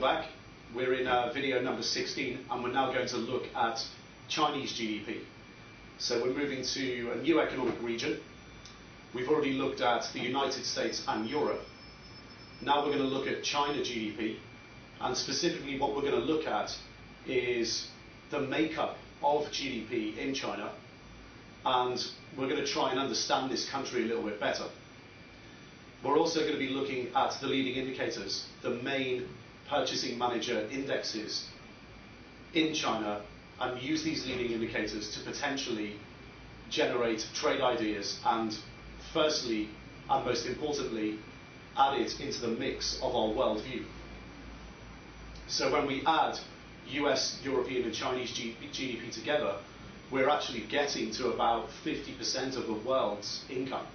back. We're in video number 16, and we're now going to look at Chinese GDP. So we're moving to a new economic region. We've already looked at the United States and Europe. Now we're going to look at China GDP, and specifically what we're going to look at is the makeup of GDP in China, and we're going to try and understand this country a little bit better. We're also going to be looking at the leading indicators, the main purchasing manager indexes in China, and use these leading indicators to potentially generate trade ideas and, firstly and most importantly, add it into the mix of our worldview. So when we add US, European and Chinese GDP together, we're actually getting to about 50% of the world's income,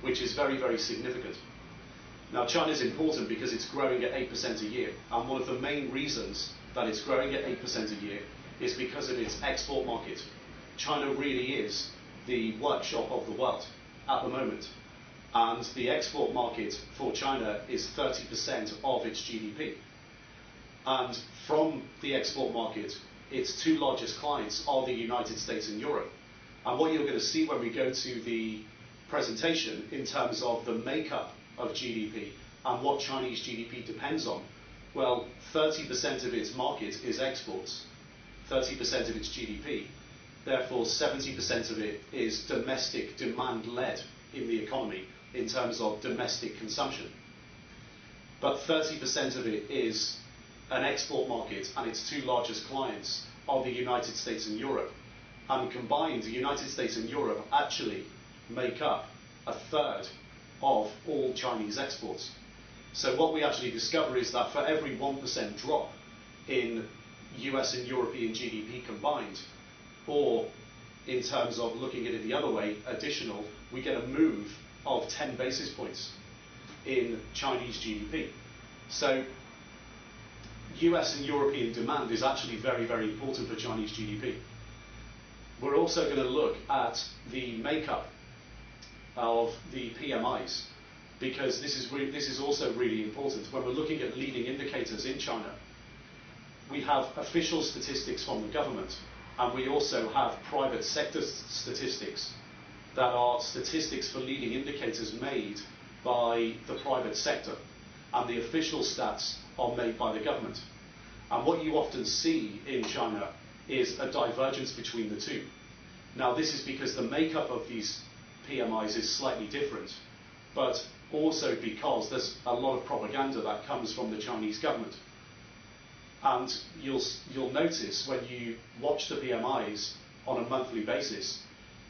which is very, very significant. Now, China is important because it's growing at 8% a year, and one of the main reasons that it's growing at 8% a year is because of its export market. China really is the workshop of the world at the moment, and the export market for China is 30% of its GDP. And from the export market, its two largest clients are the United States and Europe. And what you're going to see when we go to the presentation in terms of the makeup of GDP and what Chinese GDP depends on, well, 30% of its market is exports, 30% of its GDP. Therefore, 70% of it is domestic demand-led in the economy in terms of domestic consumption. But 30% of it is an export market, and its two largest clients are the United States and Europe. And combined, the United States and Europe actually make up a third of all Chinese exports. So what we actually discover is that for every 1% drop in US and European GDP combined, or in terms of looking at it the other way, additional, we get a move of 10 basis points in Chinese GDP. So US and European demand is actually very, very important for Chinese GDP. We're also going to look at the makeup of the PMIs, because this is also really important. When we're looking at leading indicators in China, we have official statistics from the government, and we also have private sector statistics that are statistics for leading indicators made by the private sector, and the official stats are made by the government. And what you often see in China is a divergence between the two. Now, this is because the makeup of these PMIs is slightly different, but also because there's a lot of propaganda that comes from the Chinese government. And you'll notice when you watch the PMIs on a monthly basis,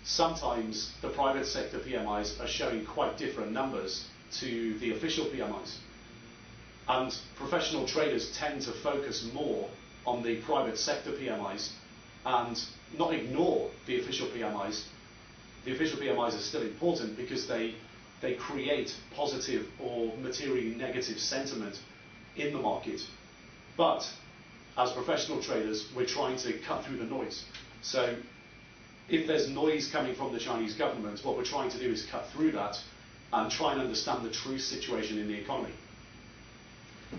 sometimes the private sector PMIs are showing quite different numbers to the official PMIs. And professional traders tend to focus more on the private sector PMIs and not ignore the official PMIs. The official PMIs are still important because they create positive or materially negative sentiment in the market. But as professional traders, we're trying to cut through the noise. So if there's noise coming from the Chinese government, what we're trying to do is cut through that and try and understand the true situation in the economy.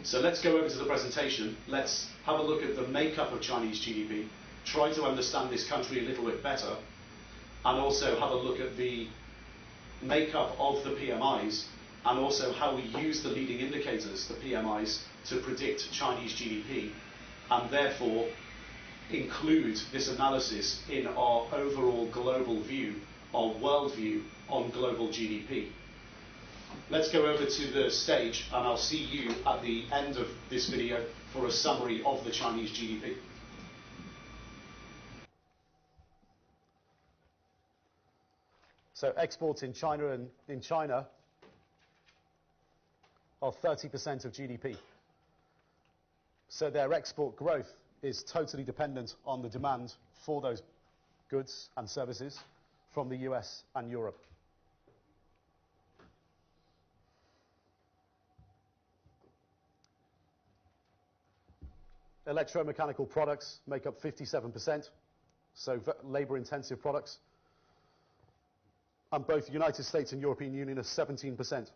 So let's go over to the presentation. Let's have a look at the makeup of Chinese GDP, try to understand this country a little bit better, and also have a look at the makeup of the PMIs, and also how we use the leading indicators, the PMIs, to predict Chinese GDP, and therefore include this analysis in our overall global view, our world view on global GDP. Let's go over to the stage, and I'll see you at the end of this video for a summary of the Chinese GDP. So exports in China are 30% of GDP. So their export growth is totally dependent on the demand for those goods and services from the US and Europe. Electromechanical products make up 57%, so labor-intensive products. And both the United States and European Union are 17%.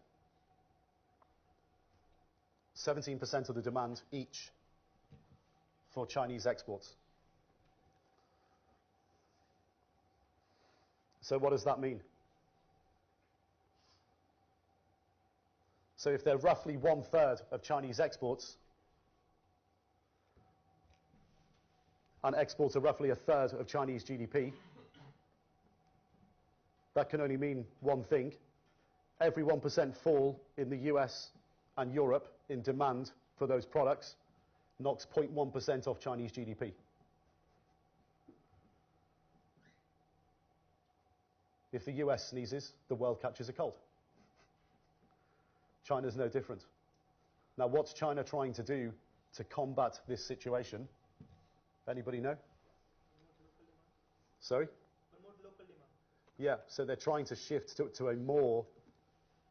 17% of the demand each for Chinese exports. So what does that mean? So if they're roughly 1/3 of Chinese exports, and exports are roughly 1/3 of Chinese GDP, that can only mean one thing. Every 1% fall in the US and Europe in demand for those products knocks 0.1% off Chinese GDP. If the US sneezes, the world catches a cold. China's no different. Now, what's China trying to do to combat this situation? Anybody know? Sorry? Promote local demand. Yeah, so they're trying to shift to a more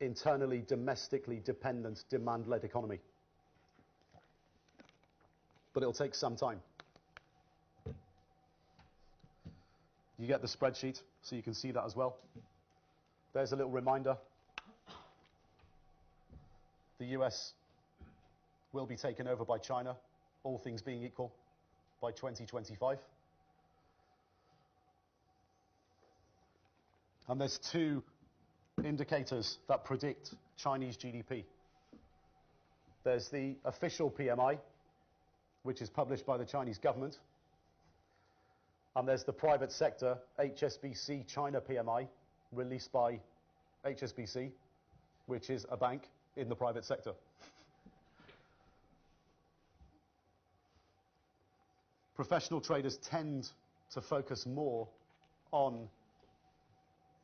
internally, domestically dependent, demand-led economy. But it'll take some time. You get the spreadsheet, so you can see that as well. There's a little reminder. The US will be taken over by China, all things being equal, by 2025. And there's two indicators that predict Chinese GDP. There's the official PMI, which is published by the Chinese government. And there's the private sector HSBC China PMI, released by HSBC, which is a bank in the private sector. Professional traders tend to focus more on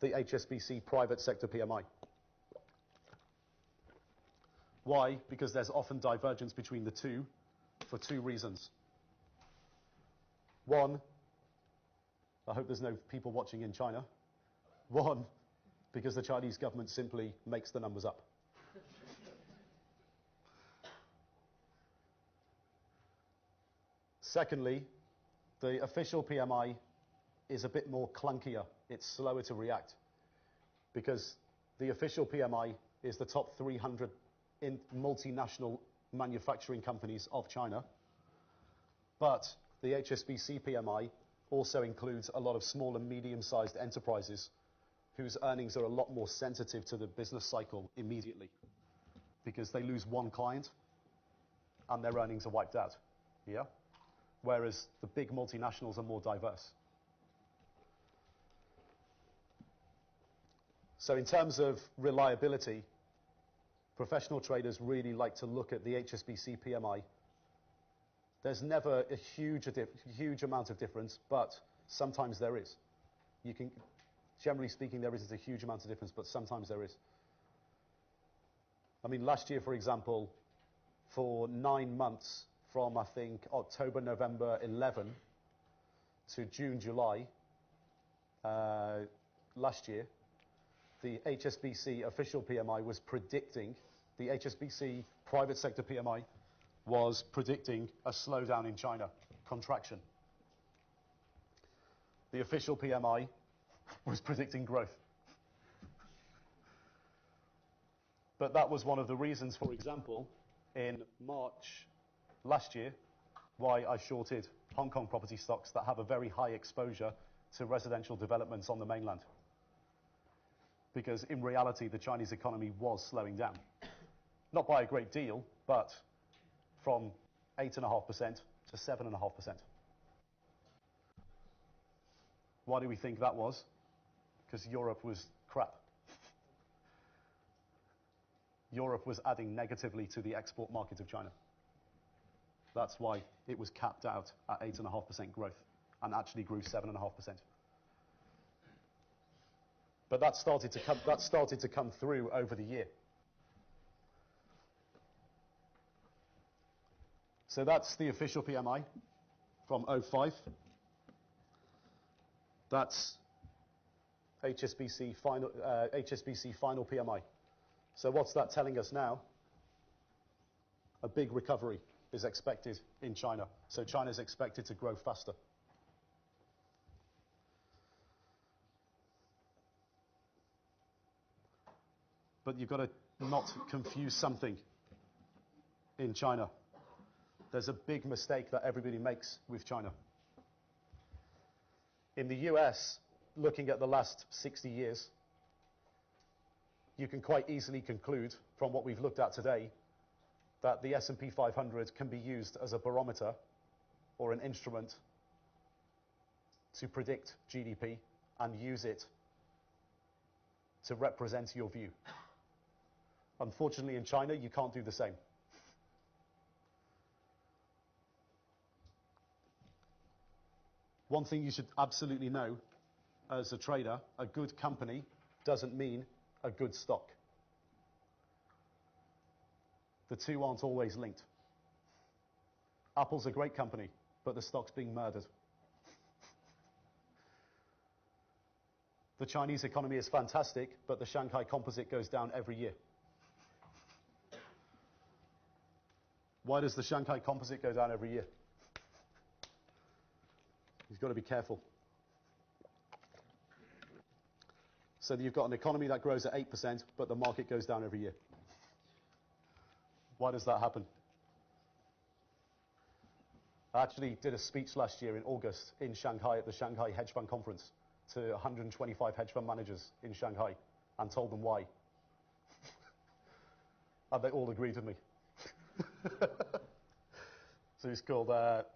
the HSBC private sector PMI. Why? Because there's often divergence between the two for two reasons. One, I hope there's no people watching in China. One, because the Chinese government simply makes the numbers up. Secondly, the official PMI is a bit more clunkier. It's slower to react because the official PMI is the top 300 multinational manufacturing companies of China. But the HSBC PMI also includes a lot of small and medium-sized enterprises whose earnings are a lot more sensitive to the business cycle immediately because they lose one client and their earnings are wiped out. Yeah? Whereas the big multinationals are more diverse. So in terms of reliability, professional traders really like to look at the HSBC PMI. There's never a huge amount of difference, but sometimes there is. Generally speaking, there isn't a huge amount of difference, but sometimes there is. I mean, last year, for example, for 9 months, from I think October, November 11 to June, July last year, the HSBC official PMI was predicting, the HSBC private sector PMI was predicting a slowdown in China, contraction. The official PMI was predicting growth. But that was one of the reasons, for example, in March last year, why I shorted Hong Kong property stocks that have a very high exposure to residential developments on the mainland. Because in reality, the Chinese economy was slowing down. Not by a great deal, but from 8.5% to 7.5%. Why do we think that was? Because Europe was crap. Europe was adding negatively to the export market of China. That's why it was capped out at 8.5% growth and actually grew 7.5%. But that started to come through over the year. So that's the official PMI from 05. That's HSBC final PMI. So what's that telling us now? A big recovery is expected in China. So China is expected to grow faster. But you've got to not confuse something in China. there's a big mistake that everybody makes with China. In the US, looking at the last 60 years, you can quite easily conclude from what we've looked at today that the S&P 500 can be used as a barometer or an instrument to predict GDP and use it to represent your view. Unfortunately, in China, you can't do the same. One thing you should absolutely know as a trader, a good company doesn't mean a good stock. The two aren't always linked. Apple's a great company, but the stock's being murdered. The Chinese economy is fantastic, but the Shanghai Composite goes down every year. Why does the Shanghai Composite go down every year? You've got to be careful. So you've got an economy that grows at 8%, but the market goes down every year. Why does that happen? I actually did a speech last year in August in Shanghai at the Shanghai Hedge Fund Conference to 125 hedge fund managers in Shanghai and told them why. And they all agreed with me. So it's called the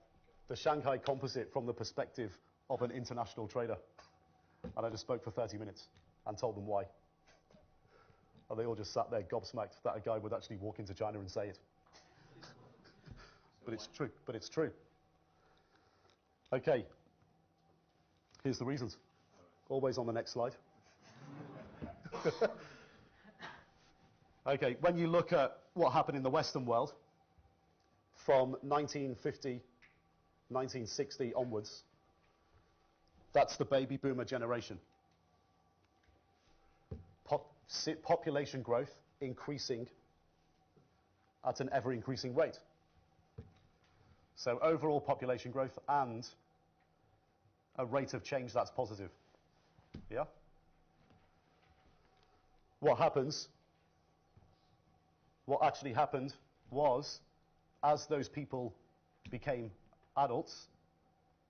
Shanghai Composite from the perspective of an international trader. And I just spoke for 30 minutes and told them why. And they all just sat there gobsmacked that a guy would actually walk into China and say it. But it's true. But it's true. Okay. Here's the reasons. Always on the next slide. Okay, when you look at what happened in the Western world from 1950, 1960 onwards, that's the baby boomer generation. Population growth increasing at an ever-increasing rate. So overall population growth and a rate of change that's positive. Yeah? What actually happened was, as those people became adults,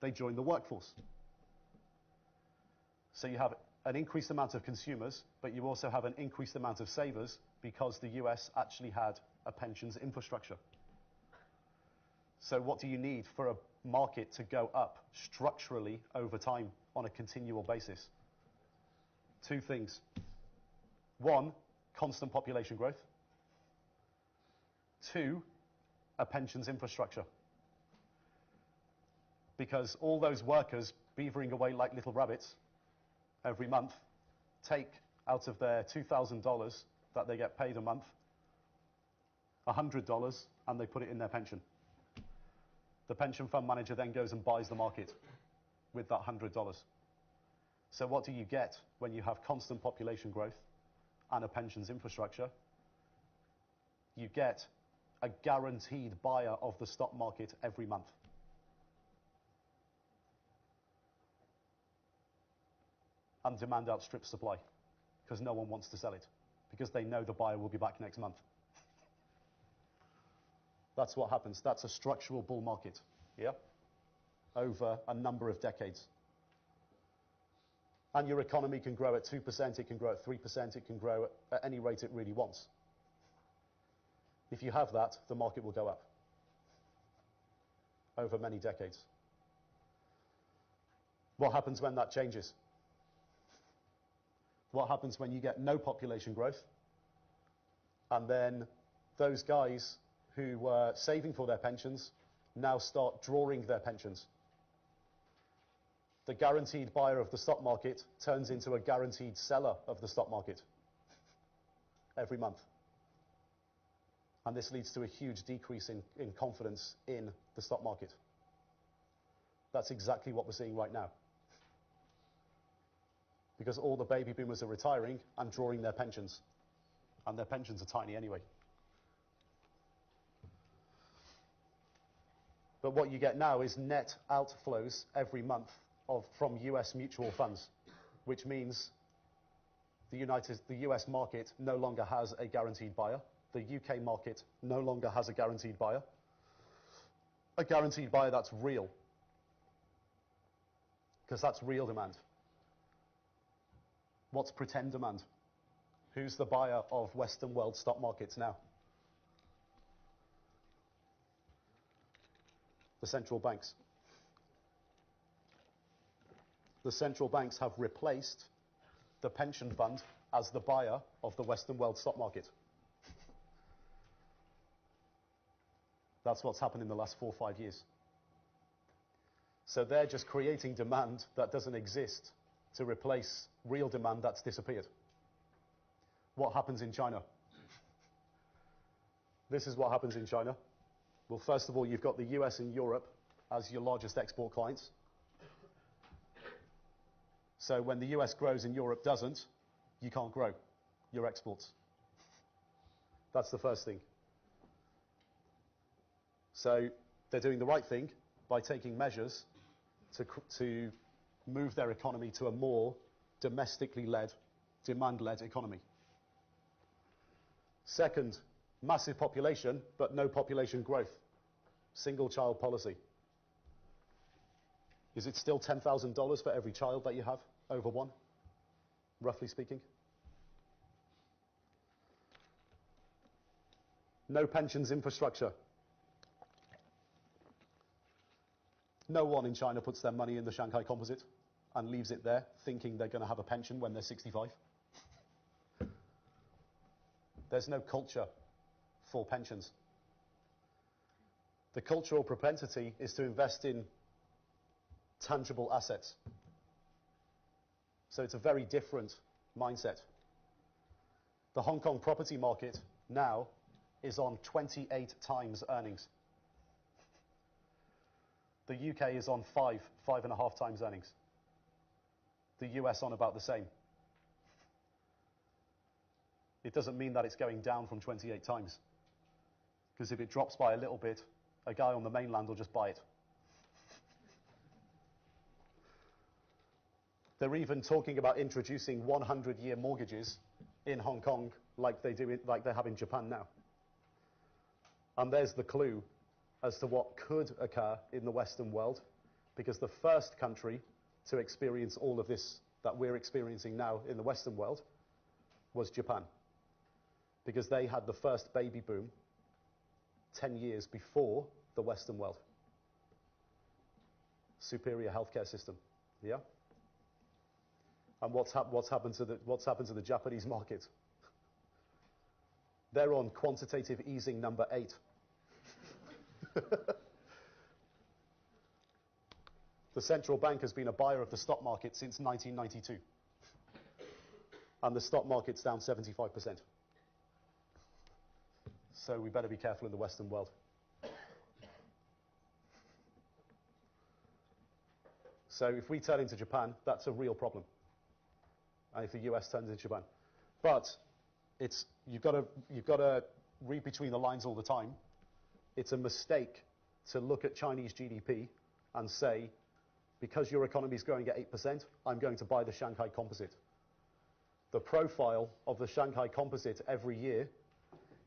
they joined the workforce. So you have an increased amount of consumers, but you also have an increased amount of savers because the US actually had a pensions infrastructure. So what do you need for a market to go up structurally over time on a continual basis? Two things. One, constant population growth. Two, a pensions infrastructure. Because all those workers beavering away like little rabbits every month take out of their $2,000 that they get paid a month, $100, and they put it in their pension. The pension fund manager then goes and buys the market with that $100. So what do you get when you have constant population growth and a pensions infrastructure? You get a guaranteed buyer of the stock market every month. And demand outstrips supply because no one wants to sell it because they know the buyer will be back next month. That's what happens. That's a structural bull market, yeah? Over a number of decades. And your economy can grow at 2%, it can grow at 3%, it can grow at any rate it really wants. If you have that, the market will go up over many decades. What happens when that changes? What happens when you get no population growth and then those guys who were saving for their pensions now start drawing their pensions? The guaranteed buyer of the stock market turns into a guaranteed seller of the stock market every month. And this leads to a huge decrease in confidence in the stock market. That's exactly what we're seeing right now. Because all the baby boomers are retiring and drawing their pensions. And their pensions are tiny anyway. But what you get now is net outflows every month from US mutual funds, which means the US market no longer has a guaranteed buyer. The UK market no longer has a guaranteed buyer. A guaranteed buyer that's real, because that's real demand. What's pretend demand? Who's the buyer of Western world stock markets now? The central banks. The central banks have replaced the pension fund as the buyer of the Western world stock market. That's what's happened in the last 4 or 5 years. So they're just creating demand that doesn't exist to replace real demand that's disappeared. What happens in China? This is what happens in China. Well, first of all, you've got the US and Europe as your largest export clients. So when the US grows and Europe doesn't, you can't grow your exports. That's the first thing. So they're doing the right thing by taking measures to move their economy to a more domestically led, demand-led economy. Second, massive population, but no population growth. Single child policy. Is it still $10,000 for every child that you have, over one, roughly speaking? No pensions infrastructure. No one in China puts their money in the Shanghai Composite and leaves it there thinking they're going to have a pension when they're 65. There's no culture for pensions. The cultural propensity is to invest in tangible assets. So it's a very different mindset. The Hong Kong property market now is on 28 times earnings. The UK is on 5.5 times earnings. The US on about the same. It doesn't mean that it's going down from 28 times. Because if it drops by a little bit, a guy on the mainland will just buy it. They're even talking about introducing 100-year mortgages in Hong Kong like they have in Japan now. And there's the clue as to what could occur in the Western world, because the first country to experience all of this that we're experiencing now in the Western world was Japan, because they had the first baby boom 10 years before the Western world. Superior healthcare system, yeah? And what's happened to the Japanese market? They're on quantitative easing number 8. The central bank has been a buyer of the stock market since 1992. And the stock market's down 75%. So we better be careful in the Western world. So if we turn into Japan, that's a real problem. And if the US turns into Japan. But you've got to read between the lines all the time. It's a mistake to look at Chinese GDP and say, because your economy is growing at 8%, I'm going to buy the Shanghai Composite. The profile of the Shanghai Composite every year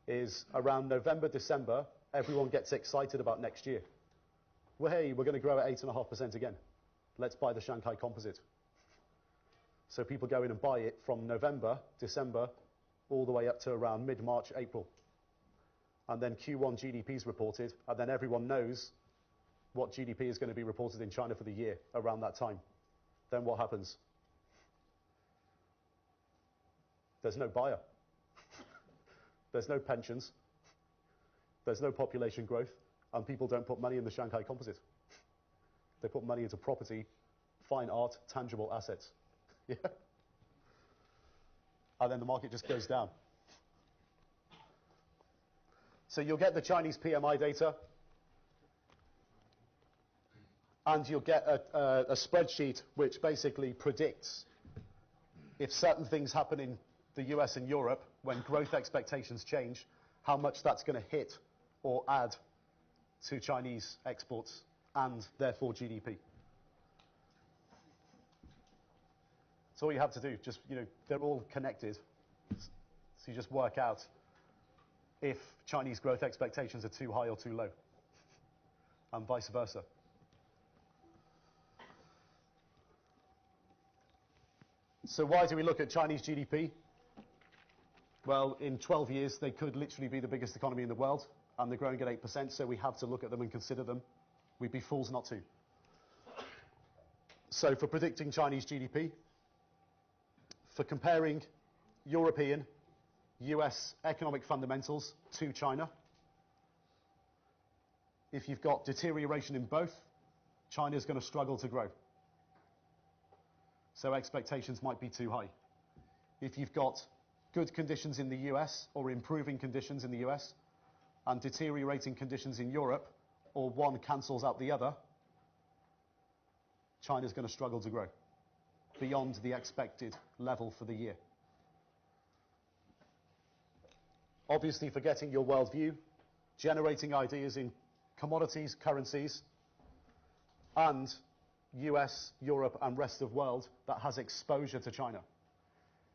is around November, December, everyone gets excited about next year. Well, hey, we're going to grow at 8.5% again. Let's buy the Shanghai Composite. So people go in and buy it from November, December, all the way up to around mid-March, April. And then Q1 GDP is reported, and then everyone knows what GDP is going to be reported in China for the year around that time. Then what happens? There's no buyer. There's no pensions. There's no population growth, and people don't put money in the Shanghai Composite. They put money into property, fine art, tangible assets. Yeah. And then the market just goes down. So you'll get the Chinese PMI data, and you'll get a spreadsheet which basically predicts if certain things happen in the US and Europe, when growth expectations change, how much that's going to hit or add to Chinese exports and therefore GDP. So all you have to do, just, they're all connected. So you just work out if Chinese growth expectations are too high or too low. and vice versa. So why do we look at Chinese GDP? Well, in 12 years, they could literally be the biggest economy in the world, and they're growing at 8%, so we have to look at them and consider them. We'd be fools not to. So for predicting Chinese GDP, for comparing European, US economic fundamentals to China, if you've got deterioration in both, China's going to struggle to grow. So expectations might be too high. If you've got good conditions in the US or improving conditions in the US and deteriorating conditions in Europe, or one cancels out the other, China's going to struggle to grow beyond the expected level for the year. Obviously, for getting your worldview, generating ideas in commodities, currencies, and US, Europe, and rest of world that has exposure to China.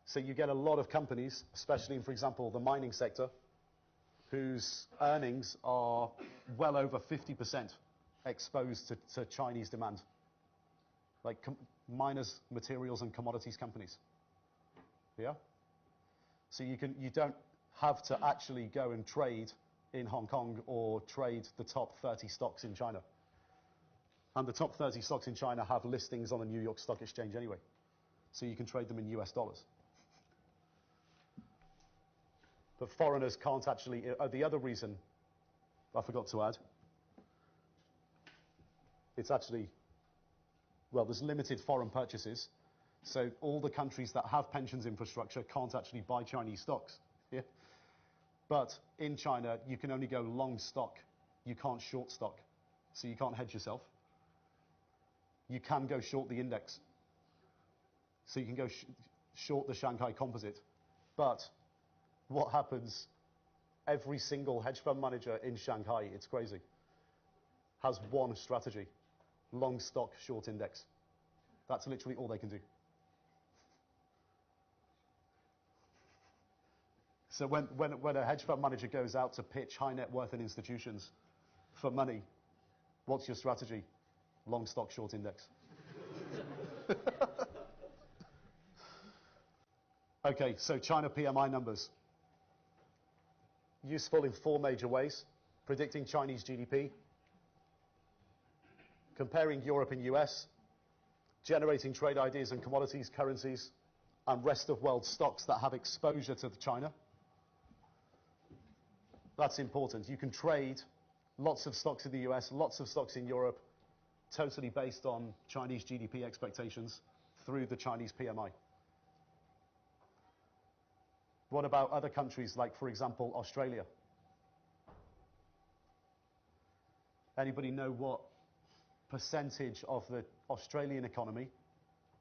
So you get a lot of companies, especially in, for example, the mining sector, whose earnings are well over 50% exposed to Chinese demand, like miners, materials, and commodities companies. Yeah? So you don't have to actually go and trade in Hong Kong or trade the top 30 stocks in China. And the top 30 stocks in China have listings on the New York Stock Exchange anyway. So you can trade them in US dollars. But foreigners can't actually... the other reason I forgot to add, it's actually... Well, there's limited foreign purchases. So all the countries that have pensions infrastructure can't actually buy Chinese stocks. Yeah? But in China, you can only go long stock. You can't short stock. So you can't hedge yourself. You can go short the index. So you can go short the Shanghai Composite. But what happens, every single hedge fund manager in Shanghai, it's crazy, has one strategy: long stock, short index. That's literally all they can do. So when a hedge fund manager goes out to pitch high net worth and institutions for money, what's your strategy? Long stock, short index. Okay, so China PMI numbers. Useful in 4 major ways: predicting Chinese GDP, comparing Europe and US, generating trade ideas and commodities, currencies, and rest of world stocks that have exposure to China. That's important. You can trade lots of stocks in the US, lots of stocks in Europe, totally based on Chinese GDP expectations through the Chinese PMI. What about other countries like, for example, Australia? Anybody know what percentage of the Australian economy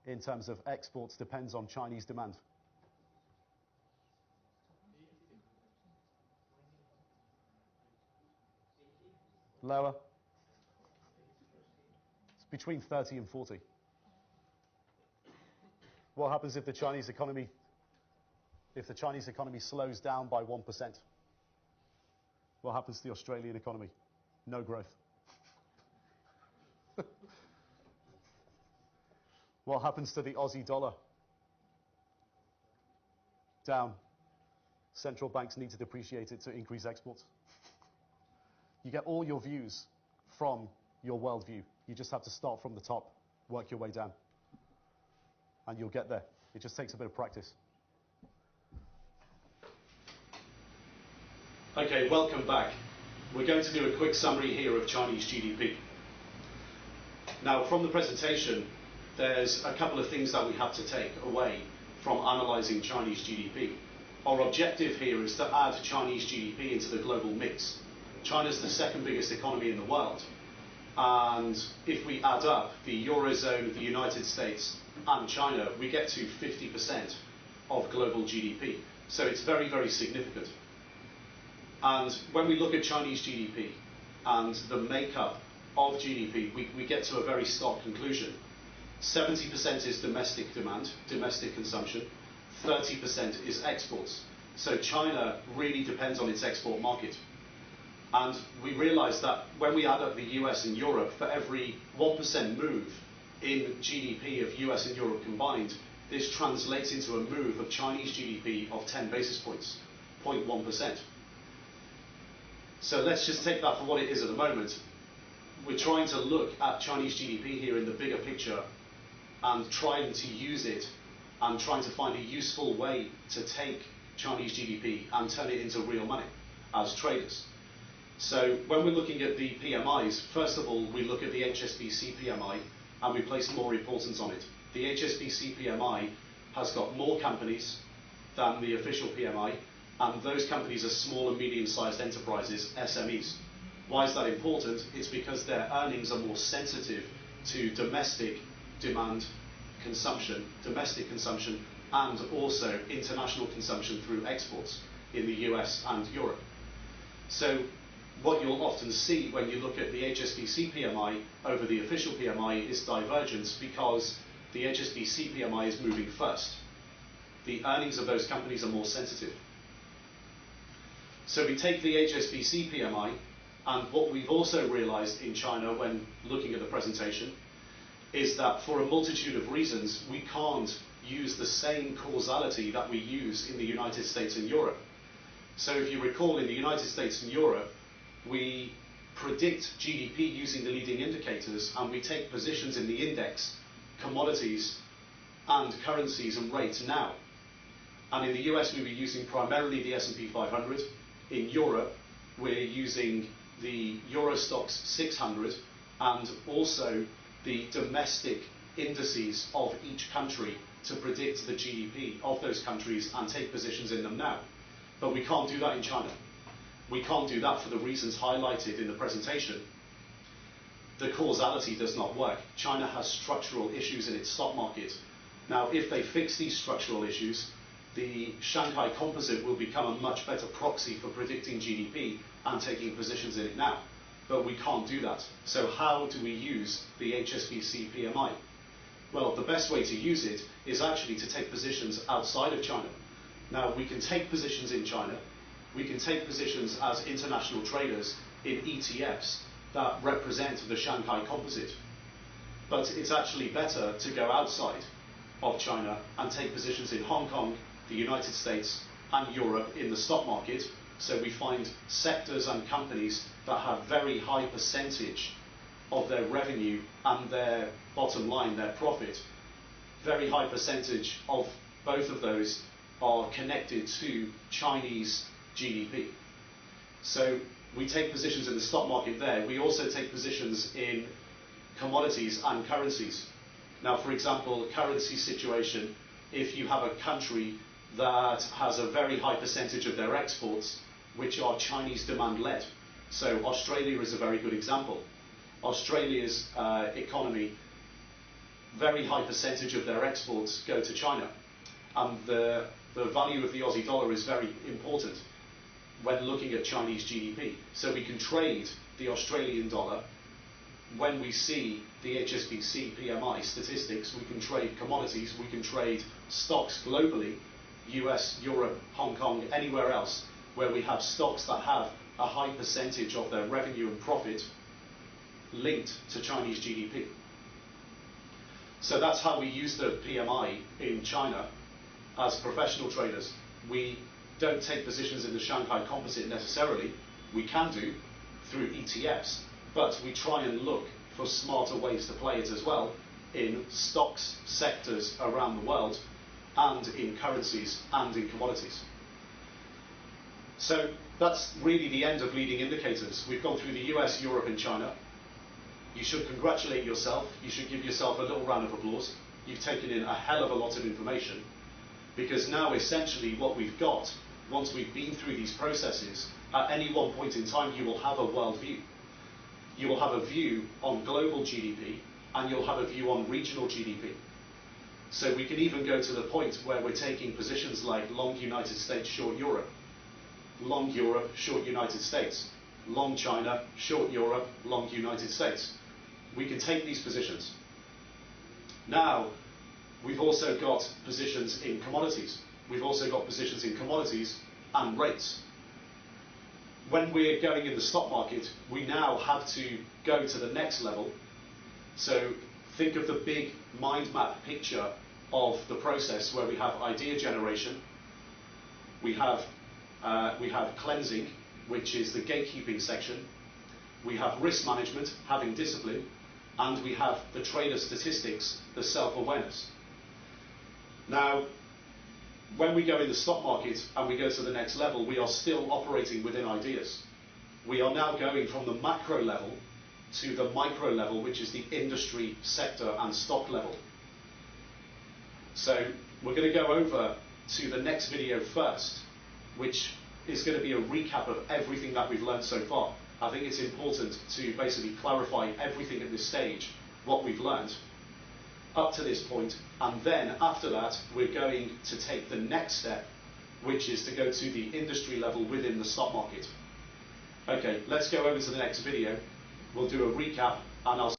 in terms of exports depends on Chinese demand? Lower? It's between 30 and 40. What happens if the Chinese economy slows down by 1%? What happens to the Australian economy? No growth. What happens to the Aussie dollar? Down. Central banks need to depreciate it to increase exports. You get all your views from your worldview. You just have to start from the top, work your way down. And you'll get there. It just takes a bit of practice. Okay, welcome back. We're going to do a quick summary here of Chinese GDP. Now, from the presentation, there's a couple of things that we have to take away from analysing Chinese GDP. Our objective here is to add Chinese GDP into the global mix. China's the second biggest economy in the world. And if we add up the Eurozone, the United States, and China, we get to 50% of global GDP. So it's very, very significant. And when we look at Chinese GDP and the makeup of GDP, we get to a very stark conclusion. 70% is domestic demand, domestic consumption. 30% is exports. So China really depends on its export market. And we realized that when we add up the US and Europe, for every 1% move in GDP of US and Europe combined, this translates into a move of Chinese GDP of 10 basis points, 0.1%. So let's just take that for what it is at the moment. We're trying to look at Chinese GDP here in the bigger picture and trying to use it and trying to find a useful way to take Chinese GDP and turn it into real money as traders. So when we're looking at the PMIs, first of all, we look at the HSBC PMI and we place more importance on it. The HSBC PMI has got more companies than the official PMI, and those companies are small and medium-sized enterprises, SMEs. Why is that important? It's because their earnings are more sensitive to domestic demand consumption, and also international consumption through exports in the US and Europe. So what you'll often see when you look at the HSBC PMI over the official PMI is divergence, because the HSBC PMI is moving first. The earnings of those companies are more sensitive. So we take the HSBC PMI, and what we've also realized in China when looking at the presentation is that for a multitude of reasons, we can't use the same causality that we use in the United States and Europe. So if you recall, in the United States and Europe, we predict GDP using the leading indicators, and we take positions in the index, commodities, and currencies and rates now. And in the US, we were using primarily the S&P 500. In Europe, we're using the Euro Stoxx 600 and also the domestic indices of each country to predict the GDP of those countries and take positions in them now. But we can't do that in China. We can't do that for the reasons highlighted in the presentation. The causality does not work. China has structural issues in its stock market. Now, if they fix these structural issues, the Shanghai Composite will become a much better proxy for predicting GDP and taking positions in it now. But we can't do that. So how do we use the HSBC PMI? Well, the best way to use it is actually to take positions outside of China. Now, we can take positions in China. We can take positions as international traders in ETFs that represent the Shanghai Composite. But it's actually better to go outside of China and take positions in Hong Kong, the United States, and Europe in the stock market. So we find sectors and companies that have very high percentage of their revenue and their bottom line, their profit, very high percentage of both of those are connected to Chinese GDP. So we take positions in the stock market there. We also take positions in commodities and currencies. Now, for example, currency situation, if you have a country that has a very high percentage of their exports which are Chinese demand-led. So Australia is a very good example. Australia's economy, very high percentage of their exports go to China. And the value of the Aussie dollar is very important when looking at Chinese GDP. So we can trade the Australian dollar. When we see the HSBC PMI statistics, we can trade commodities, we can trade stocks globally, US, Europe, Hong Kong, anywhere else, where we have stocks that have a high percentage of their revenue and profit linked to Chinese GDP. So that's how we use the PMI in China as professional traders. We don't take positions in the Shanghai Composite necessarily. We can do through ETFs, but we try and look for smarter ways to play it as well in stocks, sectors around the world, and in currencies and in commodities. So that's really the end of leading indicators. We've gone through the US, Europe, and China. You should congratulate yourself. You should give yourself a little round of applause. You've taken in a hell of a lot of information, because now essentially what we've got, once we've been through these processes, at any one point in time you will have a world view. You will have a view on global GDP, and you'll have a view on regional GDP. So we can even go to the point where we're taking positions like long United States, short Europe, long Europe, short United States, long China, short Europe, long United States. We can take these positions. Now, we've also got positions in commodities. We've also got positions in commodities and rates. when we're going in the stock market, we now have to go to the next level. So think of the big mind map picture of the process where we have idea generation, we have cleansing, which is the gatekeeping section, we have risk management, having discipline, and we have the trader statistics, the self-awareness. Now, when we go in the stock market and we go to the next level, we are still operating within ideas. We are now going from the macro level to the micro level, which is the industry, sector, and stock level. So we're going to go over to the next video first, which is going to be a recap of everything that we've learned so far. I think it's important to basically clarify everything at this stage, what we've learned up to this point, and then after that we're going to take the next step, which is to go to the industry level within the stock market. Okay, let's go over to the next video. We'll do a recap, and I'll